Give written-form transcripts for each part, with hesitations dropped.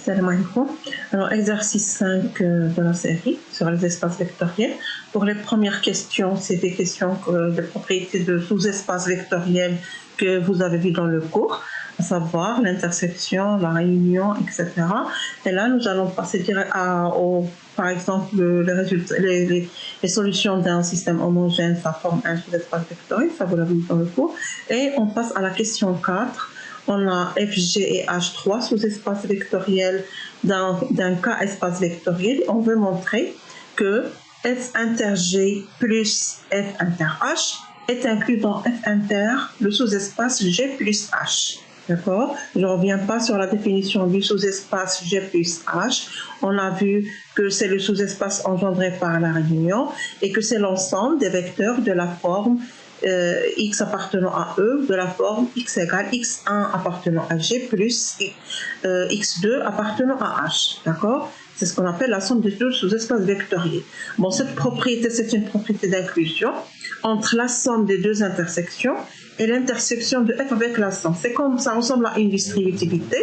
Salam alaikum. Alors, exercice 5 de la série sur les espaces vectoriels. Pour les premières questions, c'est des questions de propriétés de sous-espaces vectoriels que vous avez vu dans le cours, à savoir l'intersection, la réunion, etc. Et là, nous allons passer direct par exemple, les solutions d'un système homogène, ça forme un sous-espace vectoriel, ça vous l'avez vu dans le cours. Et on passe à la question 4. On a Fg et H3 sous-espaces vectoriels d'un cas espace vectoriel. On veut montrer que F inter G plus F inter H est inclus dans F inter le sous-espace G plus H. D'accord? Je ne reviens pas sur la définition du sous-espace G plus H. On a vu que c'est le sous-espace engendré par la réunion et que c'est l'ensemble des vecteurs de la forme x appartenant à E de la forme x égale x1 appartenant à G plus x2 appartenant à H. D'accord? C'est ce qu'on appelle la somme des deux sous-espaces vectoriels. Bon, cette propriété, c'est une propriété d'inclusion entre la somme des deux intersections et l'intersection de F avec la somme. C'est comme ça ressemble à une distributivité,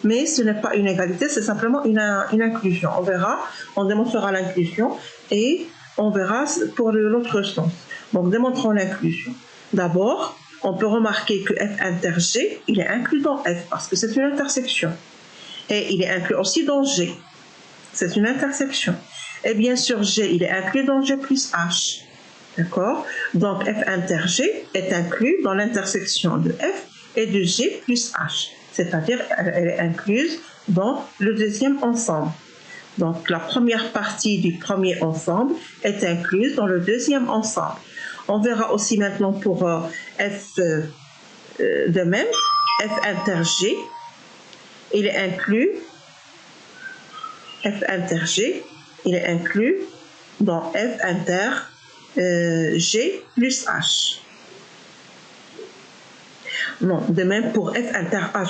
mais ce n'est pas une égalité, c'est simplement une inclusion. On verra, on démontrera l'inclusion et on verra pour l'autre sens. Donc, démontrons l'inclusion. D'abord, on peut remarquer que F inter G, il est inclus dans F parce que c'est une intersection. Et il est inclus aussi dans G. C'est une intersection. Et bien sûr, G, il est inclus dans G plus H. D'accord? Donc, F inter G est inclus dans l'intersection de F et de G plus H. C'est-à-dire, elle est incluse dans le deuxième ensemble. Donc, la première partie du premier ensemble est incluse dans le deuxième ensemble. On verra aussi maintenant pour F de même, F inter G, il est inclus, F inter G, il est inclus dans F inter G plus H. Non, de même pour F inter H,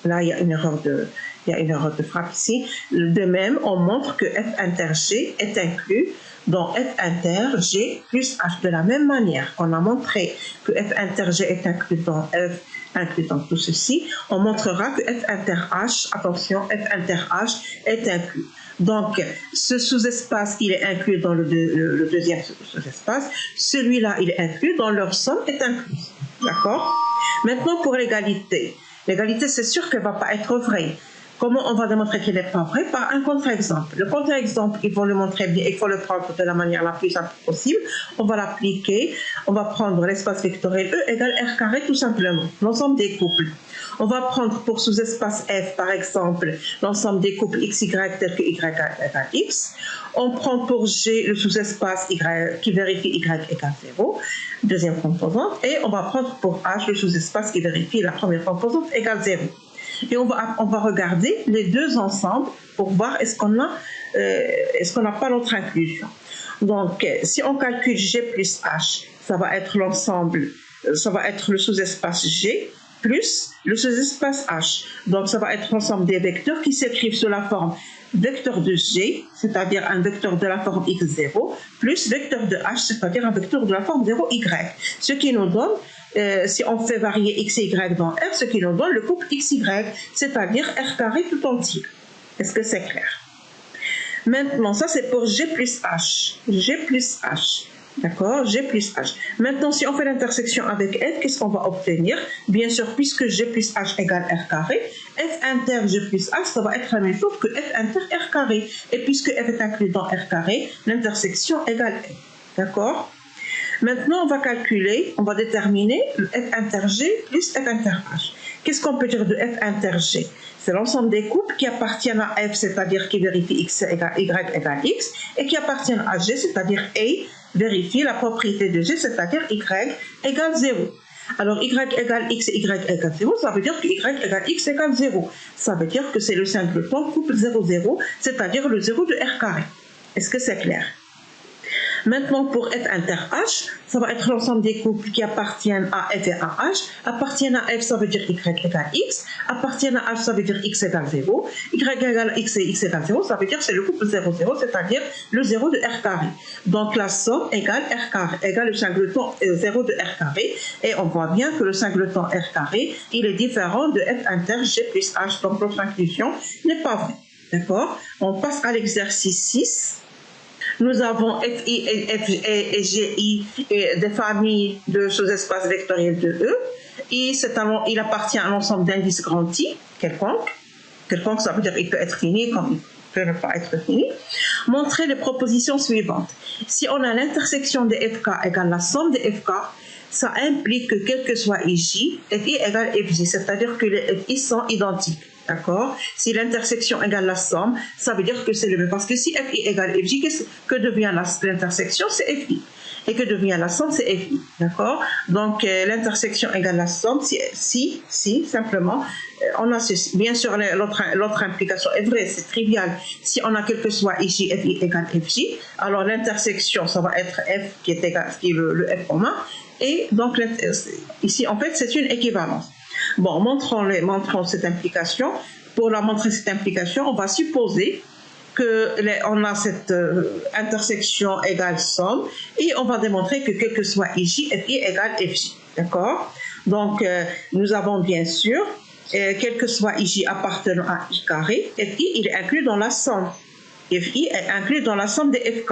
là il y a une erreur de frappe ici. De même, on montre que F inter G est inclus dans F inter G plus H. De la même manière qu'on a montré que F inter G est inclus dans F, inclus dans tout ceci, on montrera que F inter H, attention, F inter H est inclus. Donc, ce sous-espace, il est inclus dans le deuxième sous-espace. Celui-là, il est inclus dans leur somme est incluse. D'accord? Maintenant, pour l'égalité. L'égalité, c'est sûr qu'elle ne va pas être vraie. Comment on va démontrer qu'elle n'est pas vraie? Par un contre-exemple. Le contre-exemple, il faut le montrer bien, il faut le prendre de la manière la plus simple possible. On va l'appliquer. On va prendre l'espace vectoriel E égale R carré tout simplement, l'ensemble des couples. On va prendre pour sous-espace F, par exemple, l'ensemble des couples XY tel que Y égale X. On prend pour G le sous-espace Y qui vérifie Y égale 0, deuxième composante. Et on va prendre pour H le sous-espace qui vérifie la première composante égale 0. Et on va regarder les deux ensemble pour voir est-ce qu'on n'a pas notre inclusion. Donc, si on calcule G plus H, ça va être l'ensemble, ça va être le sous-espace G plus le sous-espace H. Donc, ça va être l'ensemble des vecteurs qui s'écrivent sous la forme vecteur de G, c'est-à-dire un vecteur de la forme x0, plus vecteur de H, c'est-à-dire un vecteur de la forme 0y. Ce qui nous donne, si on fait varier x et y dans R, ce qui nous donne le couple xy, c'est-à-dire R carré tout entier. Est-ce que c'est clair? Maintenant, ça c'est pour G plus H. G plus H. D'accord? G plus H. Maintenant, si on fait l'intersection avec F, qu'est-ce qu'on va obtenir? Bien sûr, puisque G plus H égale R carré, F inter G plus H, ça va être la même chose que F inter R carré. Et puisque F est inclus dans R carré, l'intersection égale F. D'accord? Maintenant, on va calculer, on va déterminer le F inter G plus F inter H. Qu'est-ce qu'on peut dire de F inter G? C'est l'ensemble des couples qui appartiennent à F, c'est-à-dire qui vérifie X égale Y égale X, et qui appartiennent à G, c'est-à-dire A vérifie la propriété de G, c'est-à-dire Y égale 0. Alors, Y égale X et Y égale 0, ça veut dire que Y égale X égale 0. Ça veut dire que c'est le singleton couple 0, 0, c'est-à-dire le 0 de R carré. Est-ce que c'est clair? Maintenant, pour F inter H, ça va être l'ensemble des couples qui appartiennent à F et à H. Appartiennent à F, ça veut dire Y égale X. Appartiennent à H, ça veut dire X égale 0. Y égale X et X égale 0, ça veut dire que c'est le couple 0, 0, c'est-à-dire le 0 de R carré. Donc la somme égale R carré, égale le singleton 0 de R carré. Et on voit bien que le singleton R carré, il est différent de F inter G plus H. Donc notre inclusion n'est pas vraie. D'accord? On passe à l'exercice 6. Nous avons FI et GI des familles de sous-espaces vectoriels de E. Il appartient à l'ensemble d'indices grand I, quelconque. Quelconque, ça veut dire qu'il peut être fini comme il peut ne pas être fini. Montrez les propositions suivantes. Si on a l'intersection de FK égale la somme de FK, ça implique que quel que soit IJ, FI égale FJ, c'est-à-dire que les FI sont identiques. D'accord? Si l'intersection égale la somme, ça veut dire que c'est le même. Parce que si FI égale FJ, que devient l'intersection? C'est FI. Et que devient la somme? C'est FI. D'accord? Donc, l'intersection égale la somme. Si, simplement, on a ceci. Bien sûr, l'autre implication est vraie, c'est trivial. Si on a quel que soit IJ, FI égale FJ, alors l'intersection, ça va être F qui est égal, qui est le F commun. Et donc, ici, en fait, c'est une équivalence. Bon, montrons cette implication. Pour la montrer cette implication, on va supposer qu'on a cette intersection égale somme et on va démontrer que quel que soit IJ, FI égale FJ. D'accord? Donc, nous avons bien sûr, quel que soit IJ appartenant à I carré, FI, il est inclus dans la somme. FI est inclus dans la somme des FK.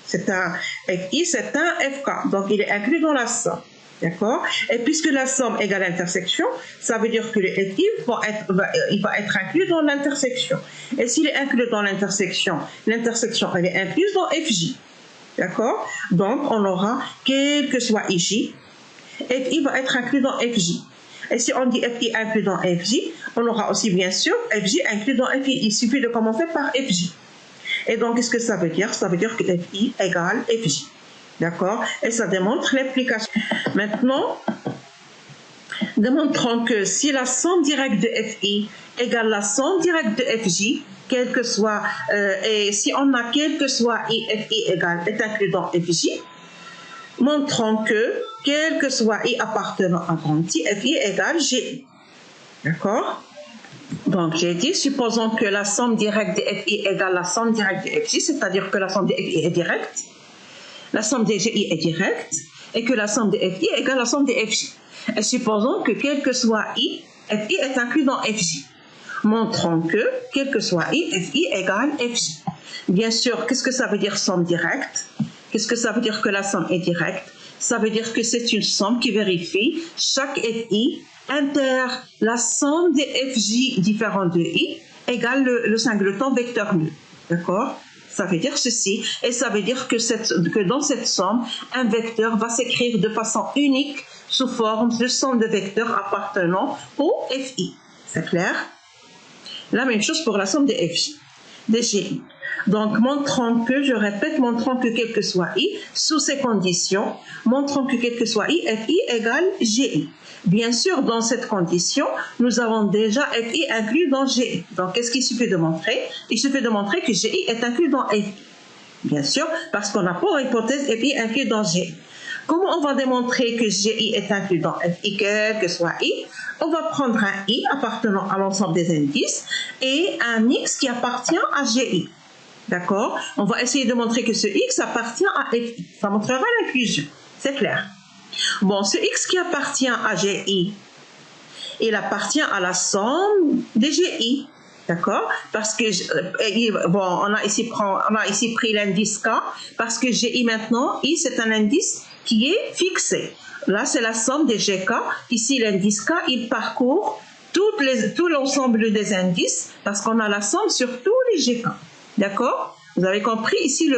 FI, c'est un FK, donc il est inclus dans la somme. D'accord? Et puisque la somme égale l'intersection, ça veut dire que le FI il va être inclus dans l'intersection. Et s'il est inclus dans l'intersection, elle est incluse dans FJ. D'accord? Donc, on aura, quel que soit IJ, FI va être inclus dans FJ. Et si on dit FI inclus dans FJ, on aura aussi bien sûr FJ inclus dans FI. Il suffit de commencer par FJ. Et donc, qu'est-ce que ça veut dire? Ça veut dire que FI égale FJ. D'accord? Et ça démontre l'implication. Maintenant, démontrons que si la somme directe de FI égale la somme directe de FJ, quel que soit, et si on a quel que soit I, FI égale est inclus dans FJ, montrons que quel que soit I appartenant à grand I, FI égale GI. D'accord? Donc, j'ai dit, supposons que la somme directe de FI égale la somme directe de FJ, c'est-à-dire que la somme de FI est directe, la somme des GI est directe, et que la somme de FI égale la somme de FJ. Et supposons que quel que soit I, FI est inclus dans FJ. Montrons que, quel que soit I, FI égale FJ. Bien sûr, qu'est-ce que ça veut dire somme directe? Qu'est-ce que ça veut dire que la somme est directe? Ça veut dire que c'est une somme qui vérifie chaque FI inter la somme des FJ différents de I égale le singleton vecteur nul. D'accord? Ça veut dire ceci, et ça veut dire que dans cette somme, un vecteur va s'écrire de façon unique sous forme de somme de vecteurs appartenant au FI. C'est clair? La même chose pour la somme des FJ, des GI. Donc, montrons que, je répète, montrons que quel que soit I, sous ces conditions, montrons que quel que soit I, FI égale GI. Bien sûr, dans cette condition, nous avons déjà FI inclus dans GI. Donc, qu'est-ce qu'il suffit de montrer? Il suffit de montrer que GI est inclus dans FI. Bien sûr, parce qu'on a pour hypothèse FI inclus dans GI. Comment on va démontrer que GI est inclus dans FI, quel que soit I? On va prendre un I appartenant à l'ensemble des indices et un X qui appartient à GI. D'accord? On va essayer de montrer que ce X appartient à FI. Ça montrera l'inclusion. C'est clair? Bon, ce X qui appartient à GI, il appartient à la somme des GI. D'accord? Parce que, bon, on a ici pris l'indice K, parce que GI maintenant, I, c'est un indice qui est fixé. Là, c'est la somme des GK. Ici, l'indice K, il parcourt tout l'ensemble des indices, parce qu'on a la somme sur tous les GK. D'accord? Vous avez compris ici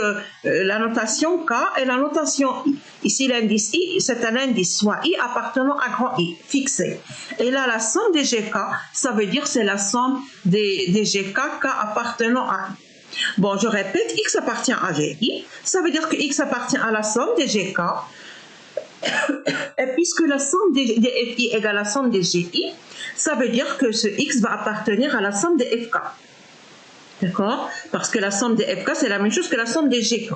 la notation K et la notation I. Ici, l'indice I, c'est un indice soit I appartenant à grand I, fixé. Et là, la somme des GK, ça veut dire c'est la somme des GK K appartenant à I. Bon, je répète, X appartient à GI, ça veut dire que X appartient à la somme des GK. Et puisque la somme des FI égale la somme des GI, ça veut dire que ce X va appartenir à la somme des FK. D'accord? Parce que la somme des FK, c'est la même chose que la somme des GK.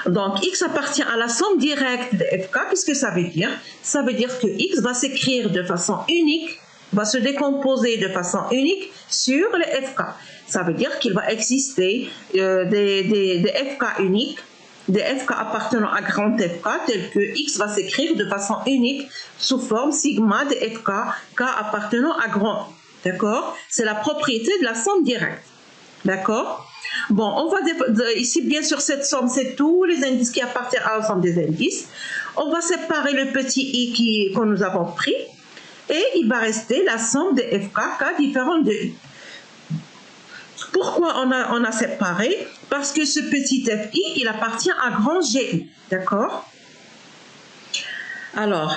Donc, x appartient à la somme directe de fk. Qu'est-ce que ça veut dire? Ça veut dire que x va s'écrire de façon unique, va se décomposer de façon unique sur les fk. Ça veut dire qu'il va exister des fk uniques, des fk appartenant à grand fk, tels que x va s'écrire de façon unique sous forme sigma de fk, k appartenant à grand. D'accord? C'est la propriété de la somme directe. D'accord? Bon, on va ici, bien sûr, cette somme, c'est tous les indices qui appartiennent à l'ensemble des indices. On va séparer le petit i que nous avons pris et il va rester la somme de fk, k différentes de i. Pourquoi on a séparé? Parce que ce petit fi, il appartient à grand gi. D'accord? Alors,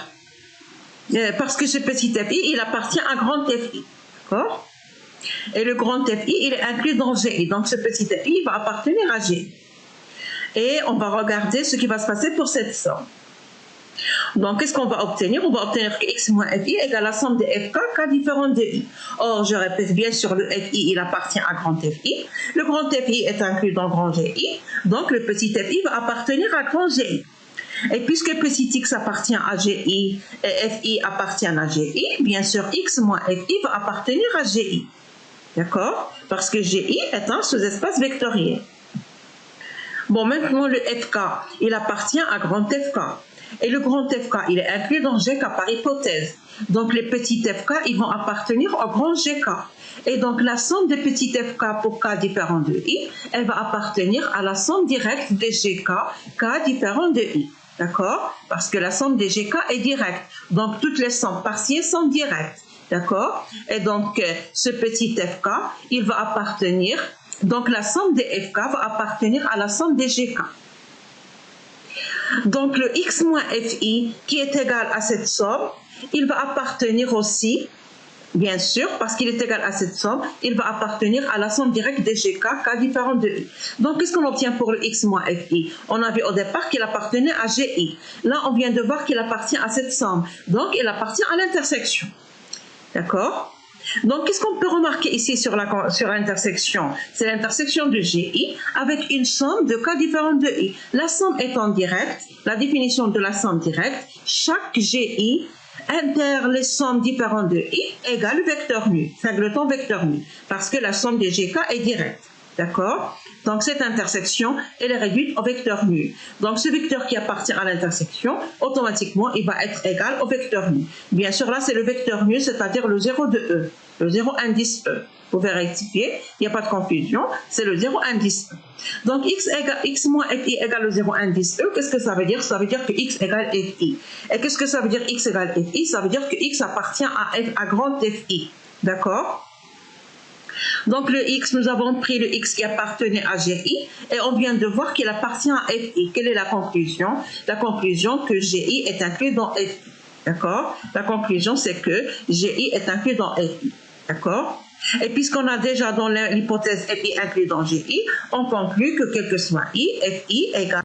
parce que ce petit fi, il appartient à grand fi. D'accord? Et le grand fi, il est inclus dans gi. Donc, ce petit fi, il va appartenir à gi. Et on va regarder ce qui va se passer pour cette somme. Donc, qu'est-ce qu'on va obtenir? On va obtenir que x moins fi égale la somme de fk, k différentes de i. Or, je répète bien sûr, le fi, il appartient à grand fi. Le grand fi est inclus dans grand gi. Donc, le petit fi va appartenir à grand gi. Et puisque petit x appartient à gi et fi appartient à gi, bien sûr, x moins fi va appartenir à gi. D'accord? Parce que gi est un sous-espace vectorien. Bon, maintenant, le fk, il appartient à grand fk. Et le grand fk, il est inclus dans gk par hypothèse. Donc, les petits fk, ils vont appartenir au grand gk. Et donc, la somme des petits fk pour k différent de i, elle va appartenir à la somme directe des gk, k différent de i. D'accord? Parce que la somme des gk est directe. Donc, toutes les sommes partielles sont directes. D'accord? Et donc, ce petit fk, il va appartenir, donc la somme des fk va appartenir à la somme des gk. Donc, le x moins fi, qui est égal à cette somme, il va appartenir aussi, bien sûr, parce qu'il est égal à cette somme, il va appartenir à la somme directe des gk, k différent de i. Donc, qu'est-ce qu'on obtient pour le x moins fi? On a vu au départ qu'il appartenait à gi. Là, on vient de voir qu'il appartient à cette somme. Donc, il appartient à l'intersection. D'accord? Donc, qu'est-ce qu'on peut remarquer ici sur l'intersection? C'est l'intersection de gi avec une somme de k différente de i. La somme étant directe, la définition de la somme directe, chaque gi inter les sommes différentes de i égale le vecteur nu, singleton vecteur nu, parce que la somme des gk est directe. D'accord? Donc, cette intersection, elle est réduite au vecteur nu. Donc, ce vecteur qui appartient à l'intersection, automatiquement, il va être égal au vecteur nu. Bien sûr, là, c'est le vecteur nu, c'est-à-dire le 0 de E, le 0 indice E. Vous pouvez rectifier, il n'y a pas de confusion, c'est le 0 indice E. Donc, x moins fi égale le 0 indice E, qu'est-ce que ça veut dire? Ça veut dire que x égale fi. Et qu'est-ce que ça veut dire x égale fi? Ça veut dire que x appartient à grand fi. D'accord? Donc, le x, nous avons pris le x qui appartenait à gi et on vient de voir qu'il appartient à fi. Quelle est la conclusion? La conclusion que gi est inclus dans fi. D'accord? La conclusion, c'est que gi est inclus dans fi. D'accord? Et puisqu'on a déjà dans l'hypothèse fi inclus dans gi, on conclut que quel que soit i, fi égale